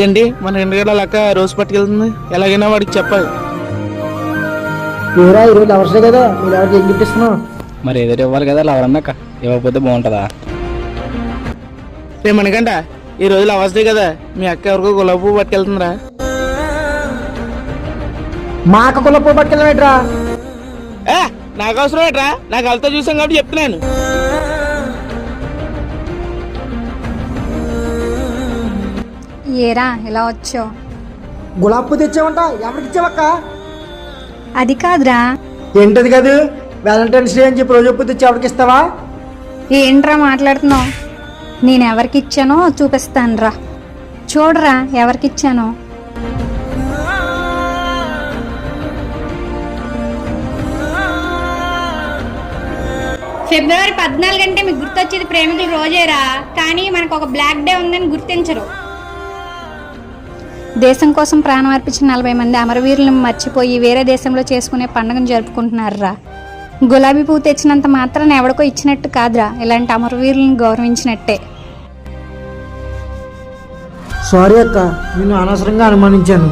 ఏంటి మన ఇంటికాడ లెక్క రోజు పట్టుకెళ్తుంది, ఎలాగైనా వాడికి చెప్పాలి. ఎవరా ఈరోజు లవర్సే కదా, మీరు ఎవరికి ఏం గిఫ్ట్ ఇస్తున్నావు? మరి ఎదురు ఇవ్వాలి కదా, ఎవరన్నాక ఇవ్వకపోతే బాగుంటుందా? మనకంట ఈ రోజులు అవసరం కదా, మీ అక్క ఎవరికో గులాబీ పువ్వు పట్టుకెళ్తుందిరా. మా అక్క గులాబీ పువ్వు పట్టుకెళ్ళమేట్రా? నాకు అవసరం ఏట్రా, నాకు వెళ్తా చూసాం కాబట్టి చెప్తున్నాను. ఏరా ఇలా వచ్చావు? గులాబీ పువ్వు తెచ్చావంట, ఎవరికి ఇచ్చావక్క? అది కాదురా. ఏంటది కాదు? వ్యాలంటైన్స్ డే అని చెప్పి రోజు పువ్వు తెచ్చి ఎవరికి ఇస్తావా? ఏంట్రా మాట్లాడుతున్నావు? నేను ఎవరికి ఇచ్చానో చూపిస్తాను రా, చూడరా ఎవరికి ఇచ్చానో. ఫిబ్రవరి 14 అంటే మీకు గుర్తొచ్చేది ప్రేమికుల రోజేరా, కానీ మనకు ఒక బ్లాక్ డే ఉందని గుర్తించరు. దేశం కోసం ప్రాణం అర్పించిన 40 మంది అమరవీరులను మర్చిపోయి వేరే దేశంలో చేసుకునే పండుగను జరుపుకుంటున్నారురా. గులాబీ పువ్వు తెచ్చినంత మాత్రాన ఎవడికో ఇచ్చినట్టు కాదురా, ఇలాంటి అమరవీరులను గౌరవించినట్టే. సారీ అక్క, నేను అనవసరంగా అనుమానించాను.